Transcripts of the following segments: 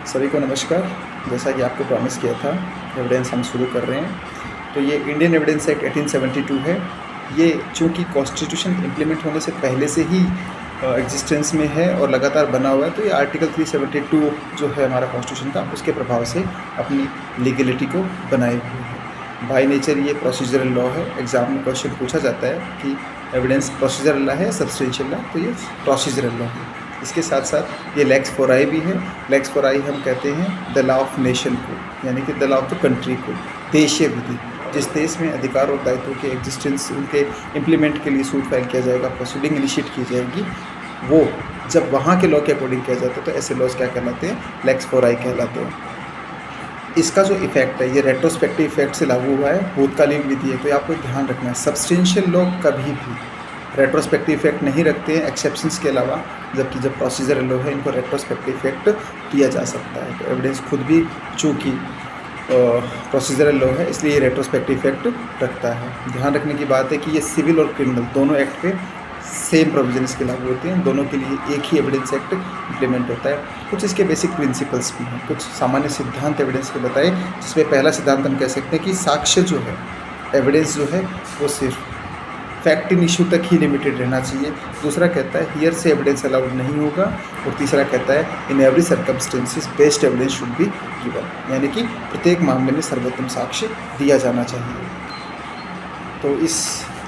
सभी को नमस्कार। जैसा कि आपको प्रॉमिस किया था, एविडेंस हम शुरू कर रहे हैं। तो ये इंडियन एविडेंस एक्ट 1872 है। ये चूँकि कॉन्स्टिट्यूशन इम्प्लीमेंट होने से पहले से ही एग्जिस्टेंस में है और लगातार बना हुआ है, तो ये आर्टिकल 372 जो है हमारा कॉन्स्टिट्यूशन का, उसके प्रभाव से अपनी लीगलिटी को बनाए हुए है। बाय नेचर ये प्रोसीजरल लॉ है। एग्ज़ाम में क्वेश्चन पूछा जाता है कि एविडेंस प्रोसीजरल लॉ है सब्सटेंशियल लॉ, तो ये प्रोसीजरल लॉ है। इसके साथ साथ ये लेक्स फोराई भी है। लेक्स फोराई हम कहते हैं द लॉ ऑफ नेशन को, यानी कि the law of the country को, देशीय विधि। जिस देश में अधिकार और दायित्व के एग्जिस्टेंस, उनके इम्प्लीमेंट के लिए सूट फाइल किया जाएगा, प्रोसीडिंग इनिशिएट की जाएगी, वो जब वहाँ के लॉ के अकॉर्डिंग किया जाता है तो ऐसे लॉज क्या कहलाते हैं? लेक्स फोराई कहलाते हैं। इसका जो इफेक्ट है ये रेट्रोस्पेक्टिव इफेक्ट से लागू हुआ है, भूतकालीन विधि है। तो आपको ध्यान रखना है, सब्सटेंशियल लॉ कभी भी रेट्रोस्पेक्टिव इफेक्ट नहीं रखते हैं एक्सेप्शंस के अलावा, जबकि जब प्रोसीजरल लॉ है इनको रेट्रोस्पेक्टिव इफेक्ट दिया जा सकता है। तो एविडेंस खुद भी चूँकि प्रोसीजरल लॉ है, इसलिए ये रेट्रोस्पेक्टिव इफेक्ट रखता है। ध्यान रखने की बात है कि ये सिविल और क्रिमिनल दोनों एक्ट पे सेम प्रोविजन इसके लागू होते हैं। दोनों के लिए एक ही एविडेंस एक्ट इम्प्लीमेंट होता है। कुछ इसके बेसिक प्रिंसिपल्स भी हैं, कुछ सामान्य सिद्धांत एविडेंस के बताए, जिसमें पहला सिद्धांत हम कह सकते हैं कि साक्ष्य जो है, एविडेंस जो है, वो सिर्फ फैक्ट इन इशू तक ही लिमिटेड रहना चाहिए। दूसरा कहता है हियर से एविडेंस अलाउड नहीं होगा। और तीसरा कहता है in every circumstances best evidence should be given, यानी कि प्रत्येक मामले में सर्वोत्तम साक्ष्य दिया जाना चाहिए। तो इस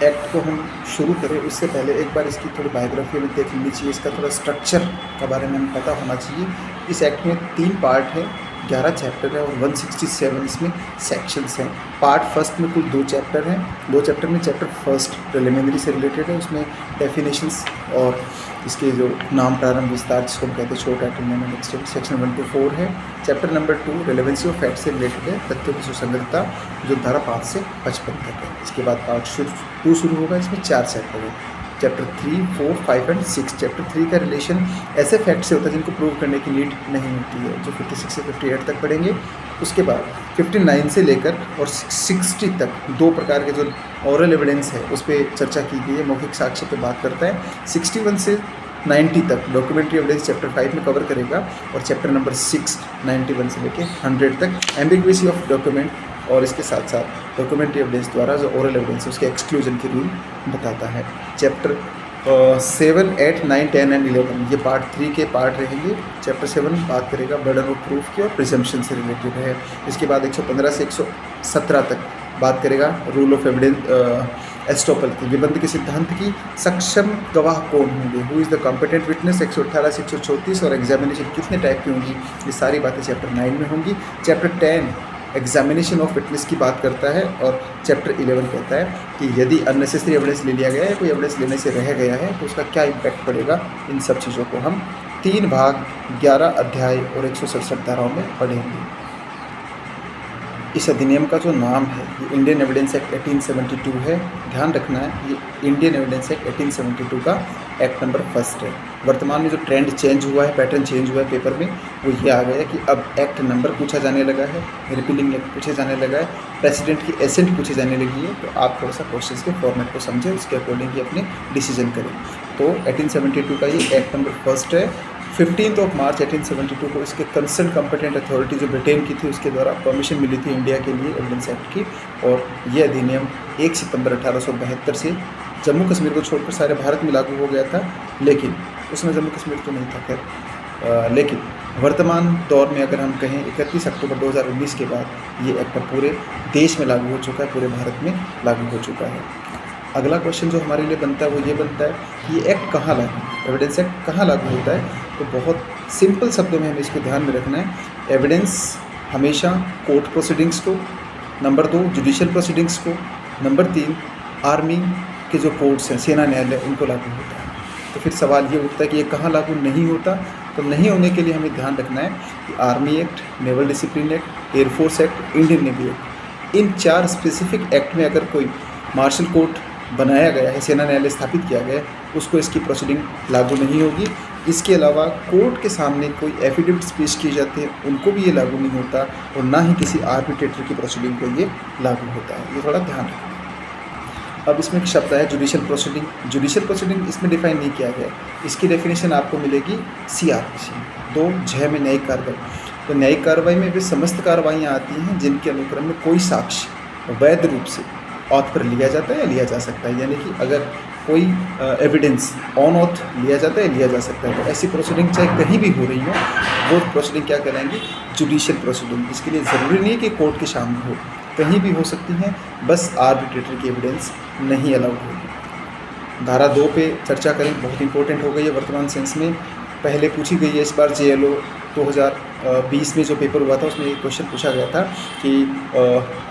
एक्ट को हम शुरू करें उससे पहले एक बार इसकी थोड़ी बायोग्राफी में देख लेनी चाहिए, इसका थोड़ा स्ट्रक्चर के बारे में हमें पता होना चाहिए। इस एक्ट में 3 पार्ट है, 11 चैप्टर है और 167 इसमें सेक्शंस हैं। पार्ट फर्स्ट में कुल 2 चैप्टर हैं। 2 चैप्टर में चैप्टर फर्स्ट प्रिलिमिनरी से रिलेटेड है, उसमें डेफिनेशंस और इसके जो नाम प्रारंभ विस्तार जिसको हम कहते हैं short title name extent, section 1 to 4 है। Chapter number 2 relevancy of fact से रिलेटेड है, तथ्यों की सुसंगतता, जो धारा 5 से 55 तक है। इसके बाद पार्ट 2 शुरू होगा, इसमें 4 चैप्टर है। चैप्टर 3, 4, 5 और 6। चैप्टर 3 का रिलेशन ऐसे फैक्ट से होता है जिनको प्रूव करने की नीड नहीं होती है, जो 56 से 58 तक पढ़ेंगे। उसके बाद 59 से लेकर और 60 तक 2 प्रकार के जो ऑरल एविडेंस है उस पर चर्चा की गई है, मौखिक साक्ष्य पे बात करता है। 61 से 90 तक डॉक्यूमेंट्री एविडेंस चैप्टर 5 में कवर करेगा। और चैप्टर नंबर 6 91 से लेकर 100 तक एम्बिग्विटी ऑफ डॉक्यूमेंट और इसके साथ साथ डॉक्यूमेंट्री एविडेंस द्वारा जो ओरल एविडेंस है उसके एक्सक्लूजन के रूल बताता है। चैप्टर 7, 8, 9, 10 एंड 11 ये पार्ट 3 के पार्ट रहेंगे। चैप्टर 7 बात करेगा बर्डन ऑफ प्रूफ की और प्रिजम्पशन से रिलेटेड है। इसके बाद 115 से 117 तक बात करेगा रूल ऑफ एविडेंस एस्टोपल की, विबंध के सिद्धांत की, सक्षम गवाह कौन होंगे, who is the competent witness, 118 से 134 और एग्जामिनेशन कितने टाइप की होंगी, ये सारी बातें चैप्टर 9 में होंगी। चैप्टर 10 एग्जामिनेशन ऑफ विटनेस की बात करता है और चैप्टर 11 कहता है कि यदि अननेसेसरी एविडेंस ले लिया गया है, कोई एविडेंस लेने से रह गया है, तो उसका क्या इम्पैक्ट पड़ेगा। इन सब चीज़ों को हम 3 भाग 11 अध्याय और 167 धाराओं में पढ़ेंगे। इस अधिनियम का जो नाम है ये इंडियन एविडेंस एक्ट 1872 है। ध्यान रखना है ये इंडियन एविडेंस एक्ट 1872 का एक्ट नंबर 1 है। वर्तमान में जो ट्रेंड चेंज हुआ है, पैटर्न चेंज हुआ है पेपर में, वो ये आ गया है कि अब एक्ट नंबर पूछा जाने लगा है, रिपीलिंग एक्ट पूछे जाने लगा है, प्रेसिडेंट की एसेंट पूछी जाने लगी है। तो आप थोड़ा सा क्वेश्चन के फॉर्मेट को समझें, उसके अकॉर्डिंग ही अपने डिसीजन करें। तो 1872 का ये एक्ट नंबर 1 है। 15 मार्च 1872 को इसके कंसर्न कॉम्पिटेंट अथॉरिटी जो ब्रिटेन की थी उसके द्वारा परमिशन मिली थी इंडिया के लिए एविडेंस एक्ट की। और ये अधिनियम 1 सितंबर 1872 से जम्मू कश्मीर को छोड़कर सारे भारत में लागू हो गया था, लेकिन उसमें जम्मू कश्मीर तो नहीं था खैर। लेकिन वर्तमान दौर में अगर हम कहें 31 अक्टूबर 2019 के बाद ये एक्ट पूरे देश में लागू हो चुका है, पूरे भारत में लागू हो चुका है। अगला क्वेश्चन जो हमारे लिए बनता है वो ये बनता है कि ये एक्ट कहाँ लागू, एविडेंस एक्ट कहाँ लागू होता है। तो बहुत सिंपल शब्दों में हमें इसको ध्यान में रखना है। एविडेंस हमेशा कोर्ट प्रोसीडिंग्स को, नंबर 2 जुडिशियल प्रोसीडिंग्स को, नंबर 3 आर्मी के जो कोर्ट्स हैं, सेना न्यायालय, उनको लागू होता है। तो फिर सवाल ये उठता है कि ये कहाँ लागू नहीं होता। तो नहीं होने के लिए हमें ध्यान रखना है कि army act, naval discipline act, air force act, Indian navy act, इन 4 स्पेसिफिक एक्ट में अगर कोई मार्शल कोर्ट बनाया गया है, सेना न्यायालय स्थापित किया गया है, उसको इसकी प्रोसीडिंग लागू नहीं होगी। इसके अलावा कोर्ट के सामने कोई एफिडेविट्स पेश किए जाते हैं, उनको भी ये लागू नहीं होता और ना ही किसी आर्बिट्रेटर की प्रोसीडिंग को ये लागू होता है। ये थोड़ा ध्यान रखना। अब इसमें एक शब्द है जुडिशियल प्रोसीडिंग। जुडिशियल प्रोसीडिंग इसमें डिफाइन नहीं किया गया है। इसकी डेफिनेशन आपको मिलेगी CRPC 2 में न्यायिक कार्रवाई। तो न्यायिक कार्रवाई में वे समस्त कार्रवाइयाँ आती हैं जिनके अनुक्रम में कोई साक्ष्य वैध रूप से ऑथ पर लिया जाता है या लिया जा सकता है, यानी कि अगर कोई एविडेंस ऑन ऑथ लिया जाता है, लिया जा सकता है। तो ऐसी प्रोसीडिंग चाहे कहीं भी हो रही हो, वो प्रोसीडिंग क्या कहलाएंगी? Judicial proceeding. इसके लिए ज़रूरी नहीं है कि कोर्ट के सामने हो, कहीं भी हो सकती हैं, बस आर्बिट्रेटर की एविडेंस नहीं अलाउड होगी। धारा 2 पे चर्चा करें, बहुत इंपॉर्टेंट हो गई है वर्तमान सेंस में। पहले पूछी गई है, इस बार JLO 2020 में जो पेपर हुआ था उसमें एक क्वेश्चन पूछा गया था कि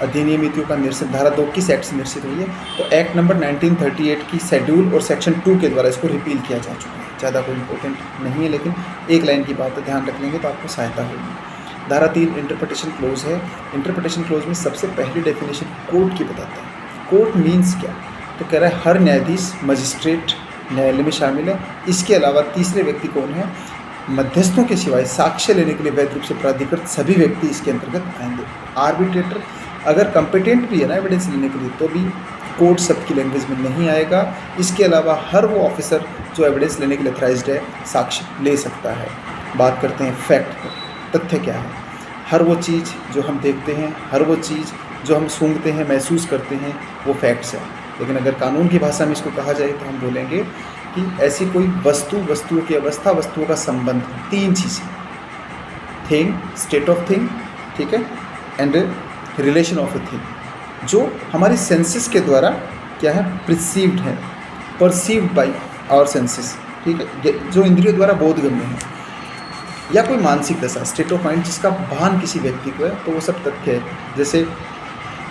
अधिनियम नीतियों का निरसन धारा 2 किस एक्ट से निरसित हुई है? तो एक्ट नंबर 1938 की शेड्यूल और सेक्शन 2 के द्वारा इसको रिपील किया जा चुका है। ज़्यादा कोई इंपॉर्टेंट नहीं है, लेकिन एक लाइन की बात है, ध्यान रख लेंगे तो आपको सहायता होगी। धारा 3 इंटरप्रिटेशन क्लोज है। इंटरप्रिटेशन क्लोज में सबसे पहली डेफिनेशन कोर्ट की बताता है। कोर्ट मीन्स क्या? तो कह रहा है हर न्यायाधीश, मजिस्ट्रेट न्यायालय में शामिल है। इसके अलावा तीसरे व्यक्ति कौन है? मध्यस्थों के सिवाय साक्ष्य लेने के लिए वैध रूप से प्राधिकृत सभी व्यक्ति इसके अंतर्गत आएंगे। आर्बिट्रेटर अगर कंपिटेंट भी है ना एविडेंस लेने के लिए, तो भी कोर्ट सबकी लैंग्वेज में नहीं आएगा। इसके अलावा हर वो ऑफिसर जो एविडेंस लेने के लिए अथराइज्ड है, साक्ष्य ले सकता है। बात करते हैं फैक्ट, तथ्य क्या है? हर वो चीज़ जो हम देखते हैं, हर वो चीज़ जो हम सूंघते हैं, महसूस करते हैं, वो फैक्ट्स है। लेकिन अगर कानून की भाषा में इसको कहा जाए तो हम बोलेंगे कि ऐसी कोई वस्तु, वस्तुओं की अवस्था, वस्तुओं का संबंध, 3 चीज़ें, थिंग, स्टेट ऑफ थिंग, ठीक है, and relation of a thing, जो हमारी सेंसेस के द्वारा क्या है? प्रिसीव्ड है, परसीव्ड बाई आवर सेंसेस, ठीक है, जो इंद्रियों द्वारा बोधगम्य है, या कोई मानसिक दशा, स्टेट ऑफ माइंड, जिसका भान किसी व्यक्ति को है, तो वो सब तथ्य है। जैसे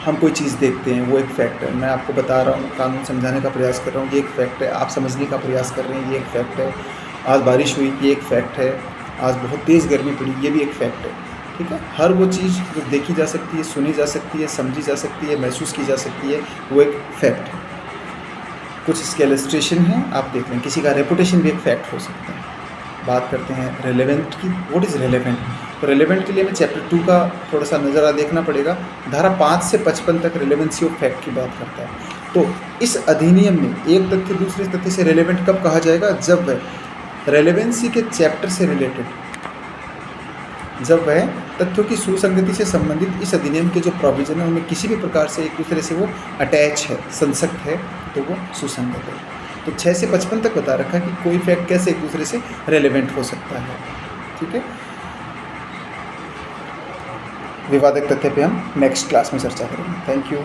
हम कोई चीज़ देखते हैं, वो एक फैक्ट है। मैं आपको बता रहा हूँ, कानून समझाने का प्रयास कर रहा हूँ, ये एक फैक्ट है। आप समझने का प्रयास कर रहे हैं, ये एक फैक्ट है। आज बारिश हुई, ये एक फैक्ट है। आज बहुत तेज़ गर्मी पड़ी, ये भी एक फैक्ट है, ठीक है। हर वो चीज़ जो देखी जा सकती है, सुनी जा सकती है, समझी जा सकती है, महसूस की जा सकती है, वो एक फैक्ट है। कुछ इसके इलस्ट्रेशन हैं, आप देख लें। किसी का रेपुटेशन भी एक फैक्ट हो सकता है। बात करते हैं रेलेवेंट की। What is relevant? तो रेलेवेंट के लिए हमें चैप्टर 2 का थोड़ा सा नज़रा देखना पड़ेगा। धारा 5 से 55 तक रेलेवेंसी ऑफ फैक्ट की बात करता है। तो इस अधिनियम में एक तथ्य दूसरे तथ्य से रेलेवेंट कब कहा जाएगा? जब वह रेलेवेंसी के चैप्टर से रिलेटेड, जब वह तथ्यों की सुसंगति से संबंधित इस अधिनियम के जो प्रोविजन है उनमें किसी भी प्रकार से एक दूसरे से वो अटैच है, संसक्त है, तो वो सुसंगत है। तो 6 से 55 तक बता रखा कि कोई फैक्ट कैसे एक दूसरे से रेलेवेंट हो सकता है, ठीक है। विवादक तथ्य पे हम नेक्स्ट क्लास में चर्चा करेंगे। Thank you.